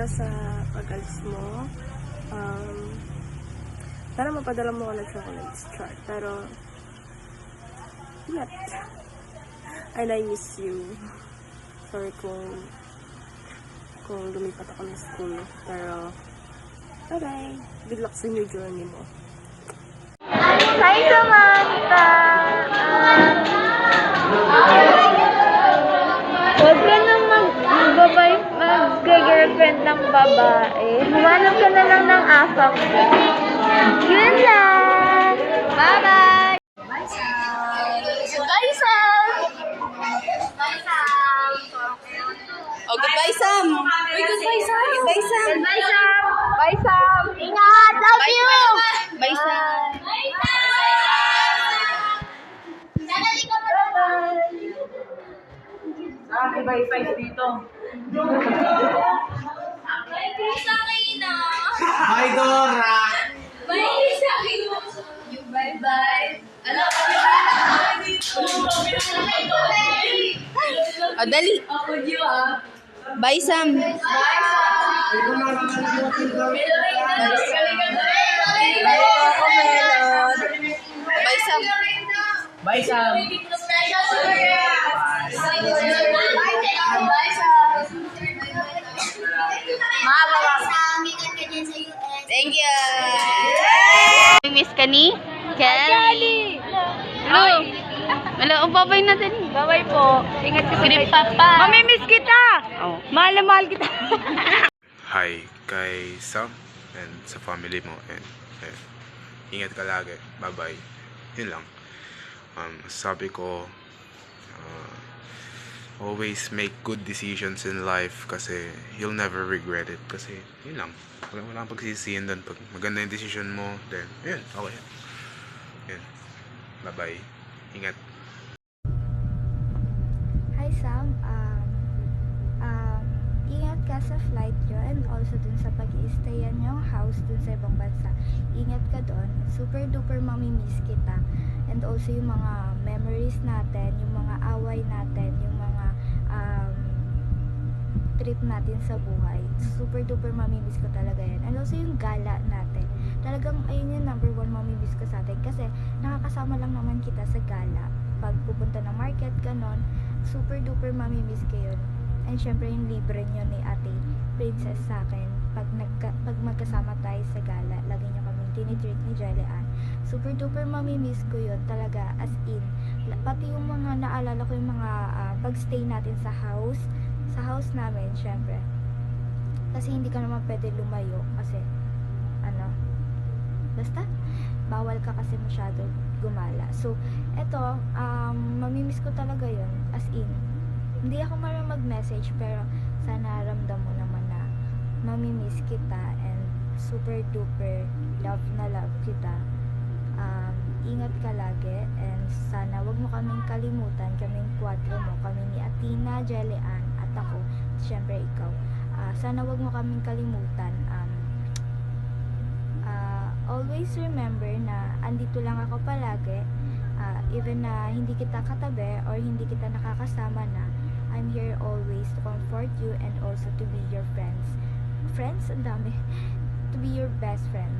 Sa pag-alis mo, para mapadala mo ko ng chocolates, chart. Pero ingat. And I miss you. Sorry kung lumipat ako ng school. Pero bye-bye. Good luck sa new journey mo. Hi, Samantha! Huwag ka na mag-girlfriend ng babae. Humanap ka na lang ng afak mo. Yun lang! Bye-bye! Bye, Sam! Bye, Sam! Bye, Sam! Oh, goodbye, Sam! Uy, goodbye, Sam! Goodbye, Sam! Goodbye, Sam! Bye, Sam! Ingat! Love you! Bye, Sam! Bye, Sam! Bye-bye! Bye-bye dito. Bye sa akin na! Hi, Dora! Bye sa akin mo! Bye-bye! Alam ko Oh, dali. ako niyo ah! Bye, Sam. Bye Sam! Bye, Sam. Thank you. Miss ka ni? Kelly. Hello. Hello, babay natin. Bye-bye po. Ingat ka sa papa. Mamimiss kita. Oh. Mahal na mahal kita. Hi kay Sam and sa family mo and ingat ka lagi. Bye-bye. Yun lang. Sabi ko always make good decisions in life kasi you'll never regret it kasi yun lang. Wala kang pagsisisihin doon pag maganda yung decision mo then yun, okay. Yun. Bye-bye. Ingat. Hi Sam, ingat ka sa flight nyo and also dun sa pag-i-stayan yung house dun sa ibang bansa. Ingat ka doon. Super duper mamimiss kita. And also yung mga memories natin, yung mga away natin, yung mga trip natin sa buhay. Super duper mamimiss ko talaga yan. And also yung gala natin. Talagang ayun yung number one mamimiss ko sa atin kasi nakakasama lang naman kita sa gala. Pag pupunta ng market, ganon. Super duper mamimiss ko yun. And syempre yung libre nyo ni Ate Princess sa akin. Pag magkasama tayo sa gala, lagi nyo kaming tinitreat ni Jelly Ann. Super duper mamimiss ko yun talaga, as in. Pati yung mga naalala ko yung mga pag-stay natin sa house namin, syempre. Kasi hindi ka naman pwede lumayo kasi basta bawal ka kasi masyado gumala. So eto, mamimiss ko talaga yun, as in. Hindi ako marunong mag-message pero sana ramdam mo naman na mamimiss kita and super duper love na love kita. Ingat ka lagi and sana wag mo kaming kalimutan, kaming kwatro mo, kami ni Athena, Jelly Ann at ako, syempre ikaw. Sana wag mo kaming kalimutan. Always remember na andito lang ako palagi, even na hindi kita katabi or hindi kita nakakasama na, I'm here always to comfort you and also to be your friends, ang dami, to be your best friend.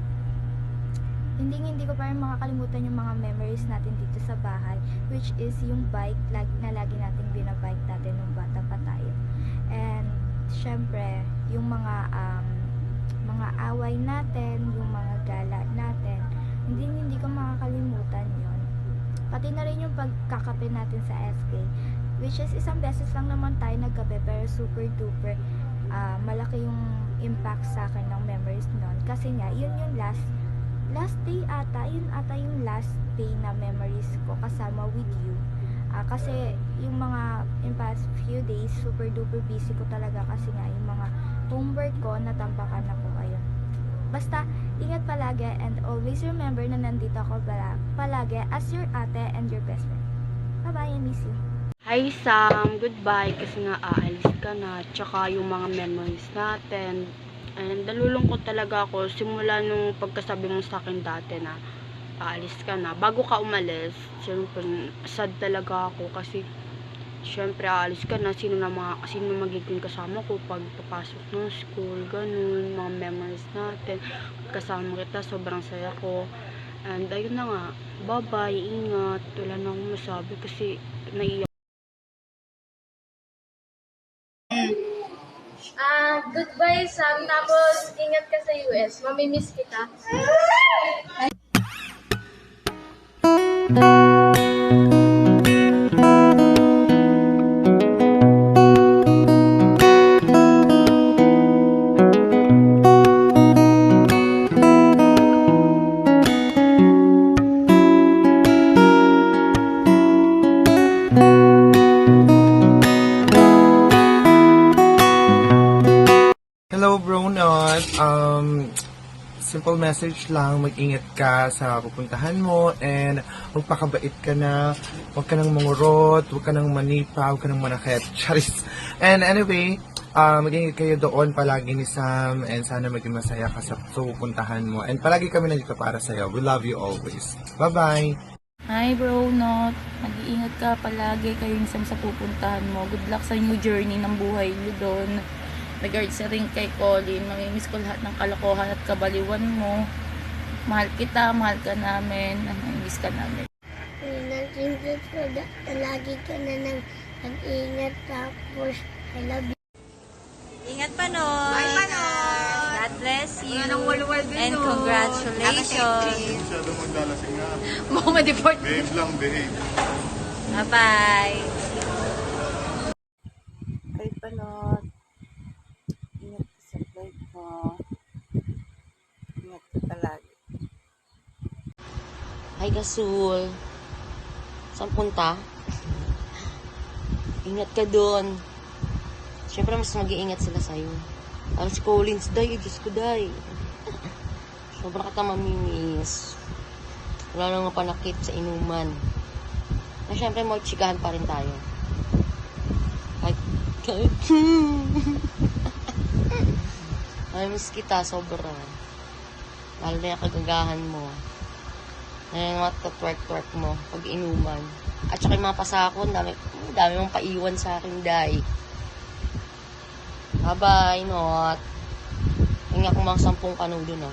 Hindi ko pa rin makakalimutan yung mga memories natin dito sa bahay, which is yung bike na lagi nating binabike natin nung bata pa tayo. And syempre yung mga away natin, yung mga gala natin, hindi ko makakalimutan yon. Pati na rin yung pagkakape natin sa SK, which is isang beses lang naman tayo nagkape pero super duper malaki yung impact sa akin ng memories nun. Kasi nga yun yung last day ata, yung last day na memories ko kasama with you. Kasi yung mga in past few days super duper busy ko talaga kasi nga yung mga homework ko natambakan ako. Ayun, basta Ingat palagi and always remember na nandito ako palagi as your ate and your best friend. Bye-bye, I miss you. Hi Sam, goodbye kasi nga aalis ka na, tsaka yung mga memories natin. And nalulungkot talaga ako simula nung pagkasabi mo sa akin dati na aalis ka na. Bago ka umalis, syempre sad talaga ako kasi syempre aalis ka na, sino magiging kasama ko pag papasok ng school, ganun, mga memories natin. Kasama kita, sobrang saya ko. And ayun na nga, bye-bye, ingat. Wala na akong masabi kasi naiiyak. Goodbye, Sam. Tapos, ingat ka sa US. Mamimiss kita. Hello, Bronot. Simple message lang, mag-ingat ka sa pupuntahan mo and magpakabait ka na, huwag ka nang mangurot, huwag ka nang manipa, huwag ka nang manakit. Charis. And anyway, mag-ingat kayo doon palagi ni Sam and sana maging masaya ka sa pupuntahan mo. And palagi kami nandito para sa'yo. We love you always. Bye-bye! Hi bro, not. Mag-iingat ka palagi kayo isang sa pupuntahan mo. Good luck sa new journey ng buhay niyo doon. Regards sa rin kay Colin, mamimiss ko lahat ng kalokohan at kabaliwan mo. Mahal kita, mahal ka namin, namimiss ka namin. Nag-ingat ko, lagi ka na nang mag-ingat, tapos I love you. Ingat Panoy! Bye Panoy! God bless you! And congratulations! Masyadong maglalasing na. Mga ma-deport. Behave lang, behave. Bye-bye! Kay Panot. Ingat ka sa flight mo. Ingat ka palagi. Hi Gasul. Saan punta? Ingat ka doon. Siyempre mas mag-iingat sila sa'yo. Parang si Collins, day, Diyos ko, day. Sobrang kita mamimiss. Wala nang panakit sa inuman. Na siyempre mag-chikahan pa rin tayo. Kahit miss kita, sobra. Lalo na yung kagagahan mo. Yan yung mga twerk-twerk mo pag inuman. At saka yung mga pasakon, dami mong paiwan sa akin, day. Bye-bye, not. Hinga ko mga 10 kanudo na.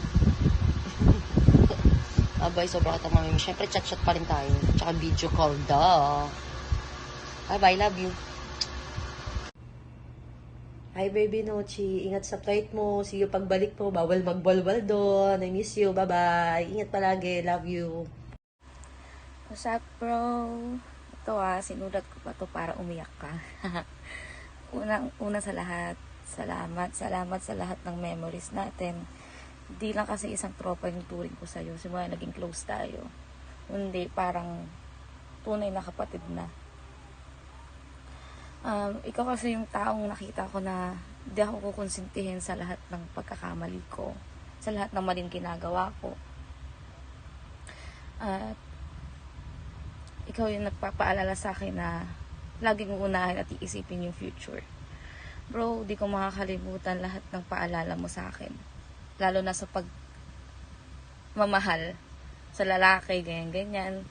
Bye-bye, sobra kita mamimiss. Siyempre, chat-chat pa rin tayo. Tsaka video call, da. Bye-bye, love you. Hi baby Nochi, ingat sa flight mo. See you pagbalik mo. Bawal magbalbal doon. I miss you. Bye-bye. Ingat palagi. Love you. What's up, bro? Ito sinulat ko pa to para umiyak ka. Una sa lahat, salamat sa lahat ng memories natin. Hindi lang kasi isang tropa yung turing ko sa'yo. Simula naging close tayo. Hindi, parang tunay na kapatid na. Ikaw kasi yung taong nakita ko na di ako kukonsintihin sa lahat ng pagkakamali ko, sa lahat ng maling ginagawa ko. At ikaw yung nagpapaalala sa akin na laging uunahin at iisipin yung future. Bro, di ko makakalimutan lahat ng paalala mo sa akin. Lalo na sa pagmamahal sa lalaki, ganyan.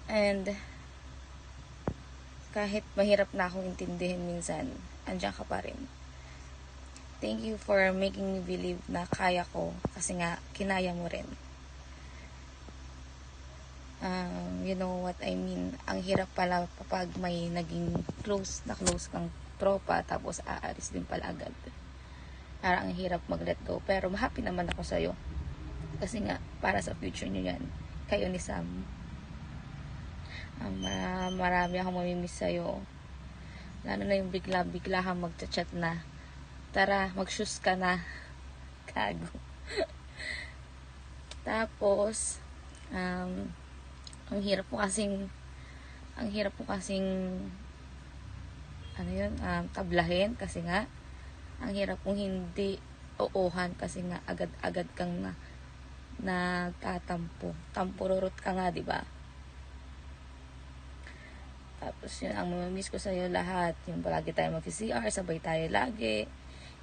And kahit mahirap na akong intindihin minsan, andiyan ka pa rin. Thank you for making me believe na kaya ko kasi nga kinaya mo rin. You know what I mean? Ang hirap pala kapag may naging close kang tropa tapos aalis din pala agad. Parang ang hirap mag-let go. Pero happy naman ako sa'yo. Kasi nga, para sa future nyo yan. Kayo ni Sam. Marami akong mamimiss sa'yo. Lalo na yung bigla kang magchat-chat na. Tara, mag-shoes ka na. Kago. Tapos, ang hirap po kasing tablahin kasi nga ang hirap kung hindi oohan kasi nga agad-agad kang nagtatampo. Tampururot ka nga, di ba? Tapos yun, ang mamamiss ko sa'yo lahat. Yung palagi tayo mag-CR, sabay tayo lagi.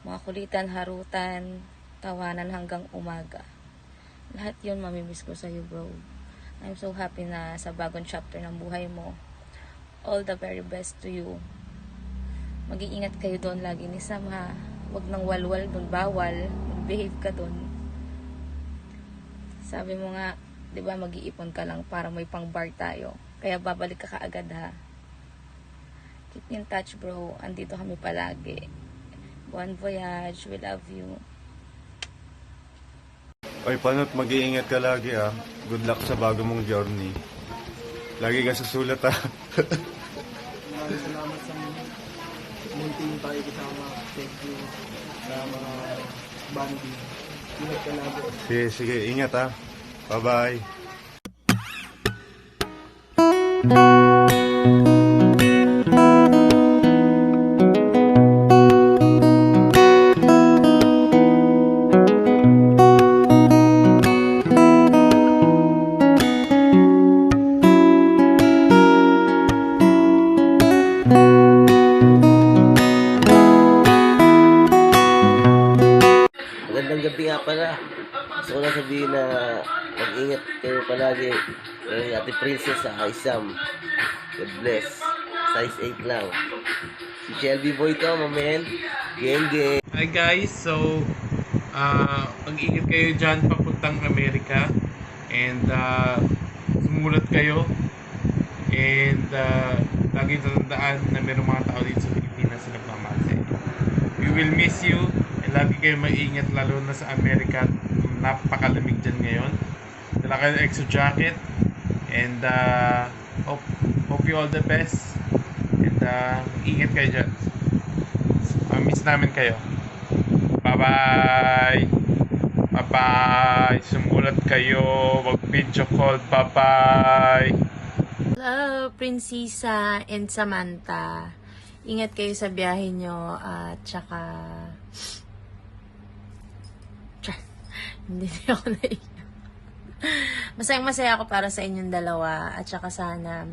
Mga kulitan, harutan, tawanan hanggang umaga. Lahat yun mamimiss ko sa'yo, bro. I'm so happy na sa bagong chapter ng buhay mo. All the very best to you. Mag-iingat kayo doon lagi ni Sam, ha. Huwag nang walwal doon, bawal. Mag-behave ka doon. Sabi mo nga, di ba, mag-iipon ka lang para may pang-bar tayo. Kaya babalik ka kaagad, ha. Keep in touch, bro. Andito kami palagi. Bon voyage. We love you. Oy, Panot, mag-iingat ka lagi ah. Good luck sa bago mong journey. Lagi ka susulat ah. Maraming salamat sa maintain tayo kasama. Thank you sa mga bandi. Ingat ka lagi. Sige, sige, ingat ah. Bye-bye. Magandang gabi nga pala. Gusto ko lang sabihin na mag-ingat kayo palagi. Kay Ate Princess sa Isam. God bless. Size 8 lang. Si Shelby Boy to, mamen. Gang gang. Hi guys, so mag-ingat kayo dyan papuntang Amerika. And sumulat kayo. And lagi tatandaan na mayroong mga tao dito sa Pilipinas na nagmamahal sa inyo. We will miss you. And lagi kayo mag-ingat lalo na sa Amerika. Napakalamig dyan ngayon. Dala kayo ng extra jacket. And hope you all the best. And ingat kayo dyan. Miss namin kayo. Bye-bye! Bye-bye! Sumulat kayo. Mag-video call. Bye-bye! Hello, Prinsesa and Samantha. Ingat kayo sa biyahe nyo at saka hindi ako naiyak. Masayang-masaya ako para sa inyong dalawa at saka sana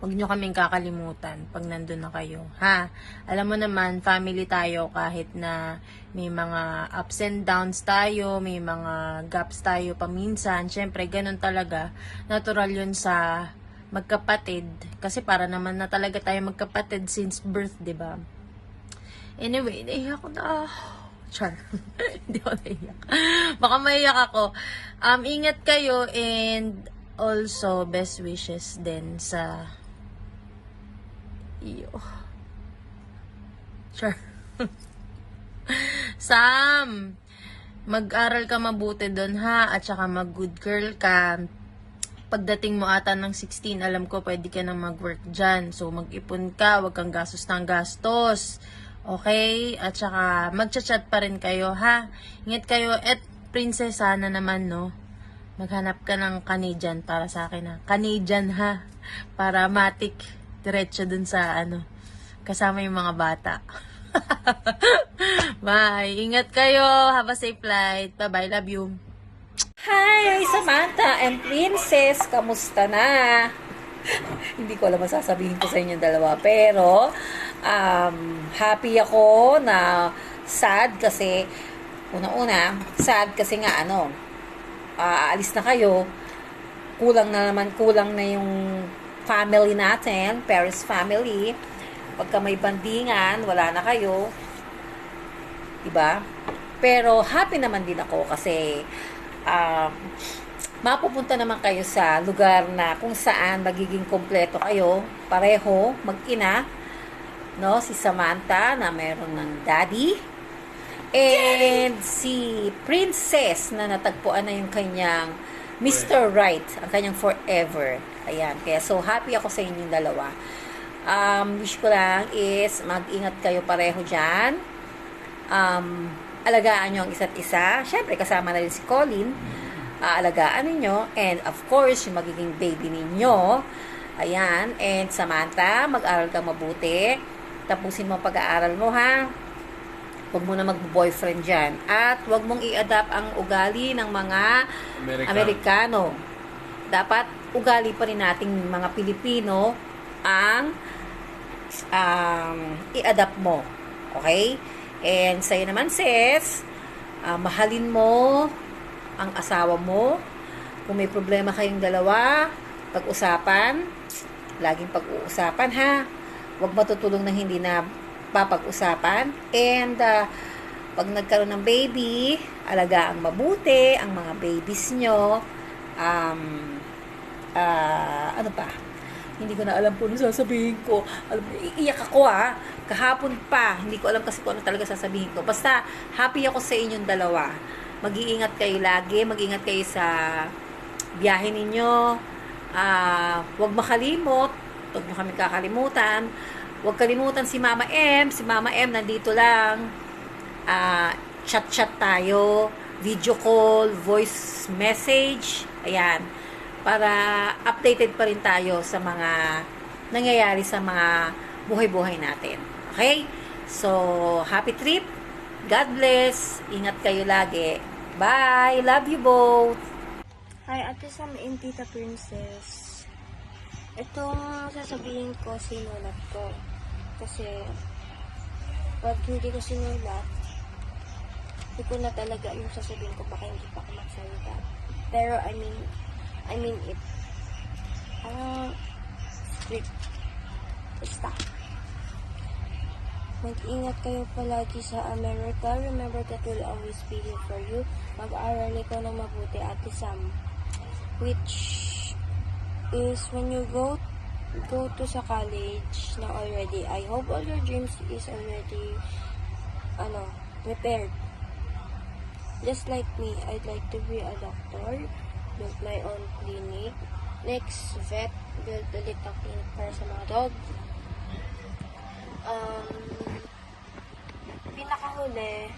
huwag nyo kaming kakalimutan pag nandun na kayo. Ha? Alam mo naman, family tayo kahit na may mga ups and downs tayo, may mga gaps tayo paminsan. Siyempre, ganun talaga. Natural yun sa magkapatid. Kasi para naman na talaga tayo magkapatid since birth, diba? Anyway, naiyak ko na. Char. Hindi ako naiyak. Baka maiyak ako. Ingat kayo and also best wishes din sa iyo. Char. Sam, mag-aral ka mabuti doon ha at saka mag-good girl ka. Pagdating mo ata ng 16, alam ko pwede ka na mag-work dyan. So mag-ipon ka, wag kang gastos ng gastos. Okay? At saka, magchat-chat pa rin kayo, ha? Ingat kayo. At, princess, sana naman, no? Maghanap ka ng Canadian para sa akin, ha? Canadian, ha? Para matik. Diretso dun sa, kasama yung mga bata. Bye. Ingat kayo. Have a safe flight. Bye-bye. Love you. Hi, Samantha and Princess. Kamusta na? Hindi ko alam masasabihin ko sa inyo dalawa. Pero, happy ako na sad kasi una-una, sad kasi nga aalis na kayo. Kulang na yung family natin, Paris family. Pagka may bandingan, wala na kayo. Diba? Pero happy naman din ako kasi mapupunta naman kayo sa lugar na kung saan magiging kompleto kayo, pareho, mag-ina, no? Si Samantha na meron ng daddy, and si Princess na natagpuan na yung kanyang Mr. Right, ang kanyang forever. Ayan, kaya so happy ako sa inyong dalawa. Wish ko lang is mag-ingat kayo pareho dyan. Alagaan nyo ang isa't isa. Syempre, kasama na rin si Colin. Aalagaan ninyo. And of course, yung magiging baby ninyo. Ayan. And Samantha, mag-aral ka mabuti. Tapusin mo ang pag-aaral mo, ha? Huwag mo na mag-boyfriend dyan. At huwag mong i-adapt ang ugali ng mga Amerikano. Dapat ugali pa rin nating mga Pilipino ang i-adapt mo. Okay? And sa'yo naman, sis, mahalin mo ang asawa mo. Kung may problema kayong dalawa, pag-usapan, laging pag-uusapan ha. Huwag matutulong na hindi na papag-usapan. And pag nagkaroon ng baby, alagaan mabuti ang mga babies nyo. Ano pa? Hindi ko na alam po ano sasabihin ko. Alam mo, iiyak ako kahapon pa. Hindi ko alam kasi kung ano talaga sasabihin ko. Basta, happy ako sa inyong dalawa. Mag-iingat kayo lagi. Mag-iingat kayo sa biyahe ninyo. Huwag makalimot. Huwag nyo kami kakalimutan. Huwag kalimutan si Mama M. Si Mama M nandito lang. Chat-chat tayo. Video call, voice message. Ayan. Para updated pa rin tayo sa mga nangyayari sa mga buhay-buhay natin. Okay? So, happy trip. God bless. Ingat kayo lagi. Bye. Love you both. Hi, Ate Sam and Tita Princess. Itong sasabihin ko, sinulat ko. Kasi, pag hindi ko sinulat, hindi ko na talaga yung sasabihin ko, baka hindi pa ako magsalita. Pero, I mean it. Script. Basta. Mag-ingat kayo palagi sa America. Remember that we'll always be here for you. Mag-aral ikaw ng mabuti, Ate Sam. Which is when you go to sa college na already. I hope all your dreams is already prepared. Just like me, I'd like to be a doctor. Build my own clinic. Next, vet. Build ulit ang clinic para sa mga dog. Pinakahuli,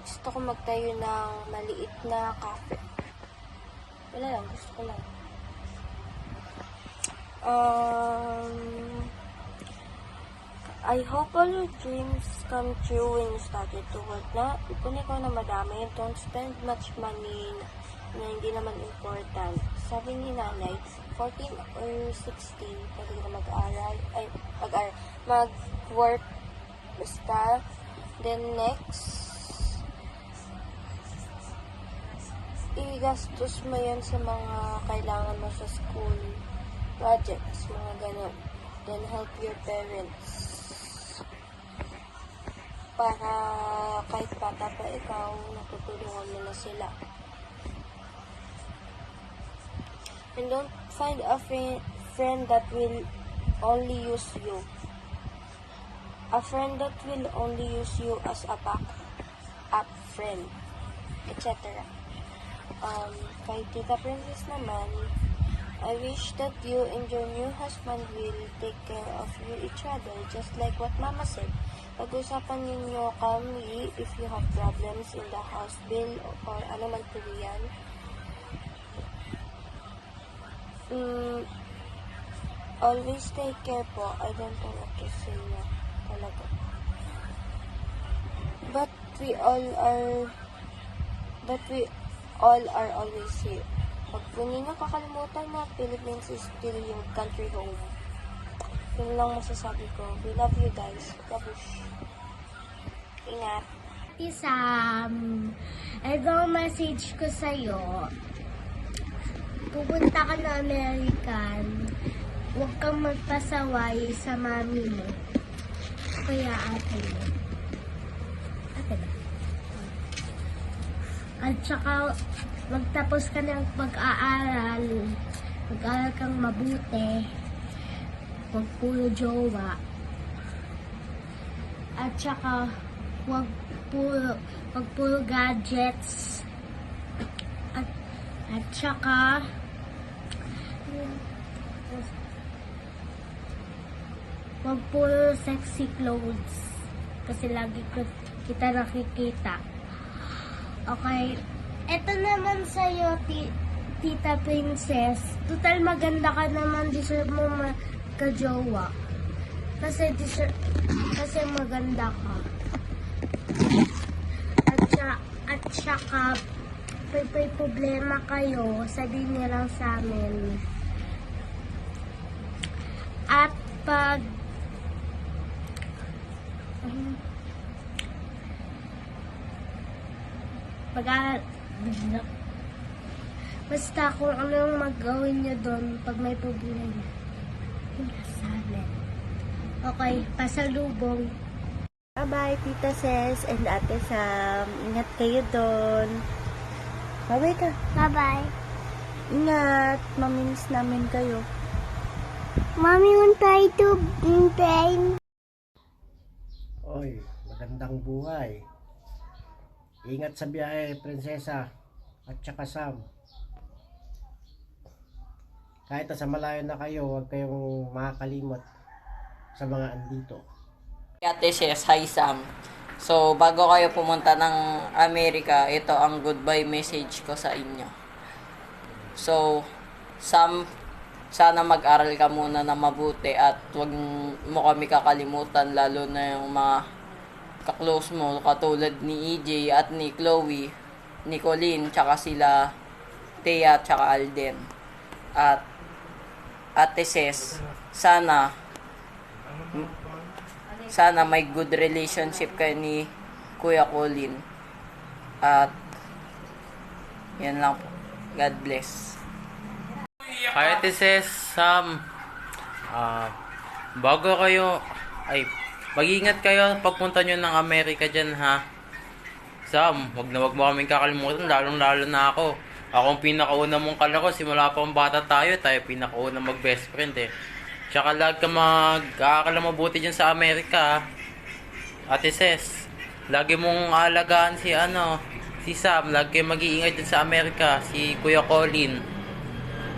gusto ko magtayo ng maliit na cafe. Wala lang, gusto ko lang. I hope all your dreams come true when you started to work na. Ipon ikaw na madami. Don't spend much money na hindi naman important. Sabi ni nanay, 14 or 16, pwede ka mag-aral. Mag-work. Basta. Then next, igastos mo yan sa mga kailangan mo sa school. Projects, mga ganun. Then help your parents. Para kahit bata pa ikaw, natutulungan mo na sila. And don't find a friend that will only use you. A friend that will only use you as a backup friend, etc. Kay Tita Princess naman, I wish that you and your new husband will take care of each other, just like what Mama said. Pag-usapan ninyo calmly if you have problems in the house bill or ano man po yan. Always take care po. I don't know what to say na talaga. But we all are always here. Pag po ninyo kakalimutan na, Philippines is still your country home. Yun lang masasabi ko. We love you guys. Kabush. Ingat. Isam, ito ang message ko sa'yo. Pupunta ka na American, huwag kang magpasaway sa mami mo. Kaya ate mo. Ate ba? At saka, magtapos ka ng pag-aaral. Mag-aaral kang mabuti. Huwag puro jowa. At saka, huwag puro gadgets. At saka, huwag puro sexy clothes. Kasi lagi kita nakikita. Okay. Ito naman sa'yo, Tita Princess. Total maganda ka naman. Deserve mo magka-jowa. Kasi maganda ka. At saka, may problema kayo, sabihin niyo lang sa amin. At basta kung ano yung magawin niyo doon pag may problema. Yun sa amin. Okay, pasalubong. Bye-bye, Tita Ses and Ate Sam. Ingat kayo doon. Bye-bye ka. Bye-bye. Ingat. Mamimiss namin kayo. Mommy, want try to play? Oy, magandang buhay. Ingat sa biyahe, Prinsesa. At saka Sam. Kahit nasa malayo na kayo, huwag kayong makakalimot sa mga andito. Ate Ses, hi Sam. So, bago kayo pumunta ng Amerika, ito ang goodbye message ko sa inyo. So, Sam, sana mag-aral ka muna na mabuti at huwag mo kami kakalimutan, lalo na yung mga ka-close mo katulad ni EJ at ni Chloe, ni Colleen, tsaka sila Thea tsaka Alden. At Ate Ses, sana may good relationship kayo ni Kuya Colleen. At yan lang po. God bless. Hi Ate Ses, Sam. Bago kayo, mag-ingat kayo pagpunta nyo ng Amerika dyan, ha? Sam, wag mo kaming kakalimutan, lalong-lalo na ako. Ako ang pinakauna mong kalaro, simula pa ang bata tayo pinakauna mag-best friend eh. Tsaka lag ka mag-aaral mabuti dyan sa Amerika, ha? Ate Ses, lagi mong aalagaan si Sam, lagi mag-iingat dyan sa Amerika, si Kuya Colleen.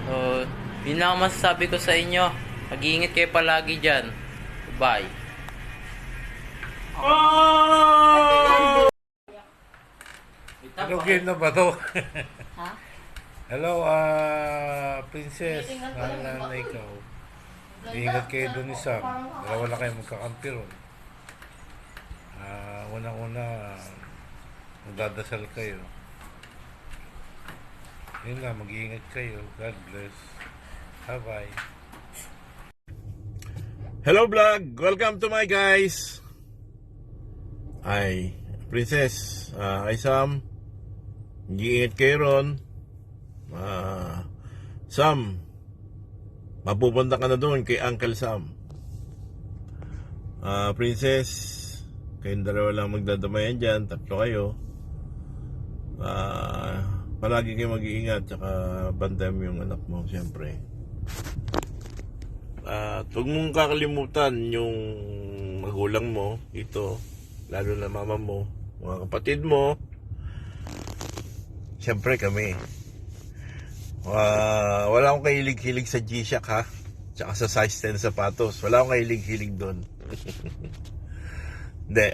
So, yun lang ang masasabi ko sa inyo. Mag-iingat kayo palagi dyan. Bye. Ano game na ba to? Ha? Hello, Princess. Mahal na ikaw. Ingat kayo doon ni Sam. Dalawa na kayo magkakampi ron. Unang-una, magdadasal kayo. Yun lang, mag-iingat kayo. God bless. Bye-bye. Hello vlog! Welcome to my guys! Ay, Princess, ay Sam, mag-iingat kayo ron. Sam, mapupunta ka na doon kay Uncle Sam. Princess, kayong dalawa lang magdadamayan dyan, tatlo kayo. Palagi kayo mag-iingat, tsaka bantayan mo yung anak mo, siyempre. At huwag mong kakalimutan yung magulang mo, ito, lalo na mama mo, mga kapatid mo, siyempre kami. Wala akong kahilig-hilig sa G-Shock, ha, tsaka sa size 10 sapatos, wala akong kahilig-hilig doon. Hindi,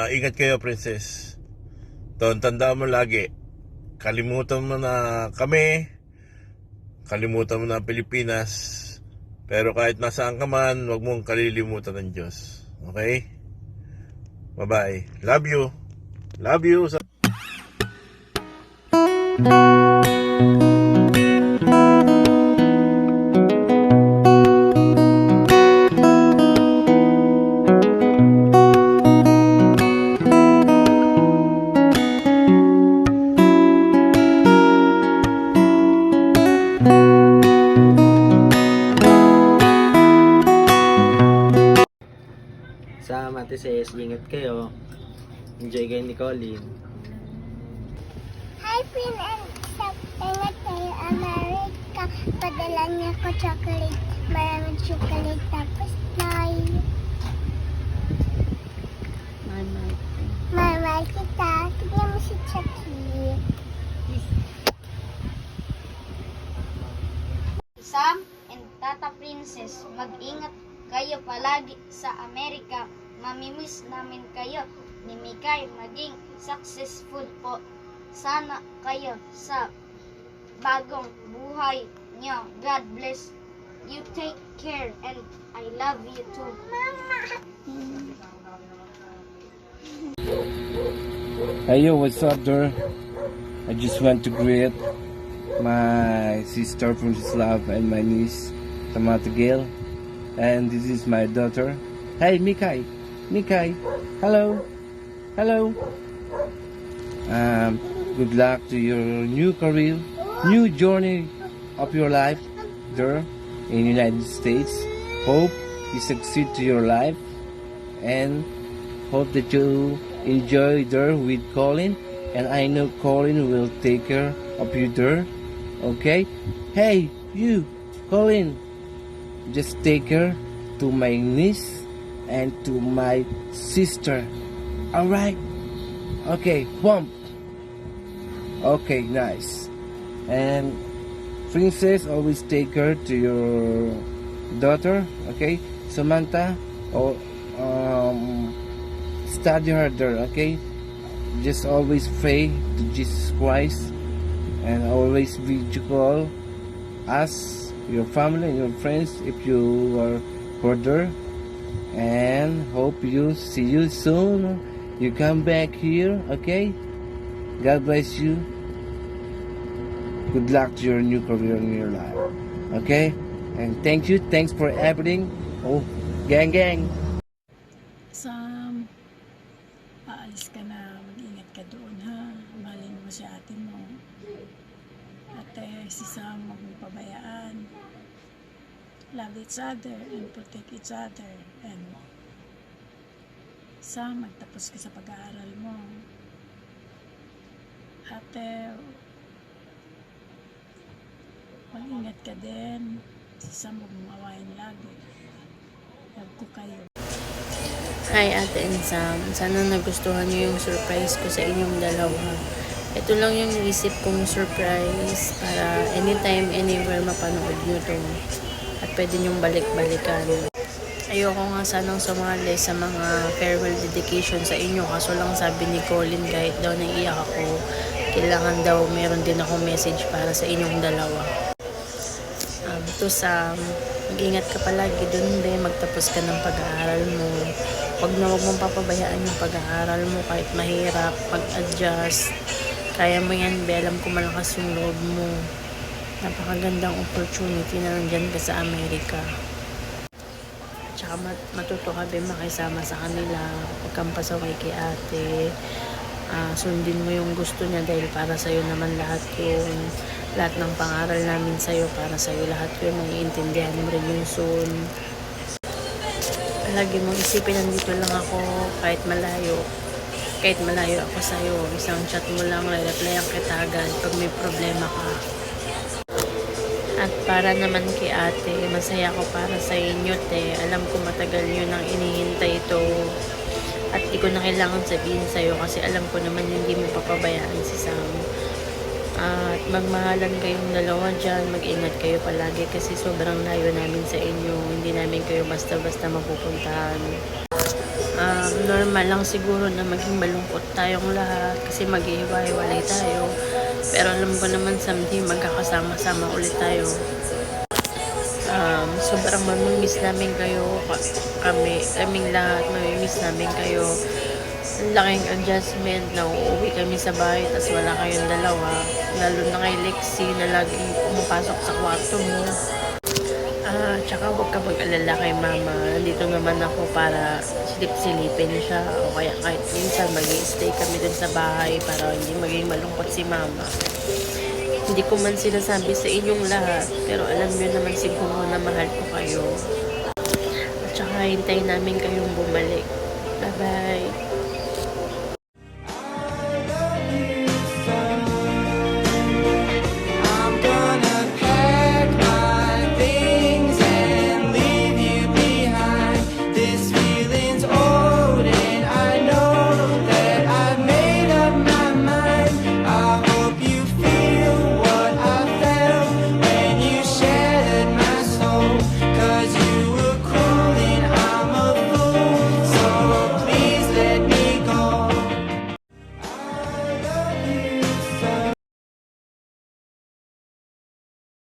ingat kayo, Princess. Tandaan mo lagi, kalimutan mo na kami, kalimutan mo na Pilipinas, pero kahit nasaan ka man, huwag mong kalilimutan ng Diyos. Okay? Bye-bye. Love you. Love you. Sa Ate Ses, ingat kayo. Enjoy kayo ni Colleen. Hi, Pin and Sap. Ingat kayo, America. Padala niya ko chocolate. Maraming chocolate. Tapos, bye. Mama kita. Tignan mo si Chucky. Sam and Tata Princess, mag-ingat kayo palagi sa Amerika. Mamimiss namin kayo. Ni Mikay, maging successful po. Sana kayo sa bagong buhay niyo. God bless You take care and I love you too. Hey yo, what's up there? I just want to greet my sister Princess Love and my niece Tamata Gail. And this is my daughter. Hey Mikai, hello, hello. Good luck to your new career, new journey of your life there in United States. Hope you succeed to your life and hope that you enjoy there with Colin, and I know Colin will take care of you there. Okay? Hey, you, Colin, just take care to my niece and to my sister. Alright? Okay, bump. Okay, nice. And Princess, always take care to your daughter, okay? Samantha, or study harder, okay? Just always pray to Jesus Christ and always video call us, your family and your friends if you are further, and hope you see you soon. You come back here, okay? God bless you. Good luck to your new career in your life, okay? And thank you, thanks for everything. Oh, gang. Sam, aalis ka na, mag-ingat ka doon ha. Mahalin mo si ate mo. Ate, si Sam, huwag mong pabayaan. Love each other and protect each other. And Sam, magtapos ka sa pag-aaral mo. Ate, mag-ingat ka din. Si Sam, huwag mong awayin lagi. Love ko kayo. Hi Ate and Sam, sana nagustuhan niyo yung surprise ko sa inyong dalawa. Ito lang yung naisip kong surprise para anytime, anywhere mapanood nyo to. At pwede nyong balik-balikan. Ayoko nga sanang sumali sa mga farewell dedication sa inyo. Kaso lang sabi ni Colin kahit daw naiiyak ako, kailangan daw meron din ako message para sa inyong dalawa. To Sam, mag-ingat ka palagi dun din, magtapos ka ng pag-aaral mo. Huwag mong papabayaan yung pag-aaral mo kahit mahirap, pag-adjust. Kaya mo yan, be, alam ko malakas yung loob mo. Napakagandang opportunity na nandyan ka sa Amerika. Tsaka matuto ka, be, makisama sa kanila. Huwag kang pasaway kay ate. Sundin mo yung gusto niya dahil para sa'yo naman lahat yun. Lahat ng pangaral namin sa'yo, para sa'yo lahat yun. Maiintindihan mo rin yun soon. Lagi mong isipin, nandito lang ako kahit malayo. Kahit malayo ako sa'yo, isang chat mo lang, re-replyan kita agad pag may problema ka. At para naman kay ate, masaya ko para sa inyo, te. Alam ko matagal nyo nang inihintay ito. At di ko na kailangan sabihin sa'yo kasi alam ko naman hindi mo papabayaan si Sam. At magmahalan kayong dalawa dyan, mag-ingat kayo palagi kasi sobrang layo namin sa inyo. Hindi namin kayo basta-basta mapupuntahan. Normal lang siguro na maging malungkot tayong lahat kasi maghihiwa-hiwalay tayo. Pero alam ko naman someday magkakasama-sama ulit tayo. Sobrang mamimiss namin kayo. Kaming lahat mamimiss namin kayo. Ang laking adjustment na uuwi kami sa bahay tas wala kayong dalawa. Lalo na kay Lexi na laging pumapasok sa kwarto mo. Tsaka huwag ka mag-alala kay mama. Nandito naman ako para silip-silipin siya. O kaya kahit minsan mag-i-stay kami dun sa bahay para hindi maging malungkot si mama. Hindi ko man sinasabi sa inyong lahat, pero alam niyo naman siguro na mahal ko kayo. At saka hintayin namin kayong bumalik.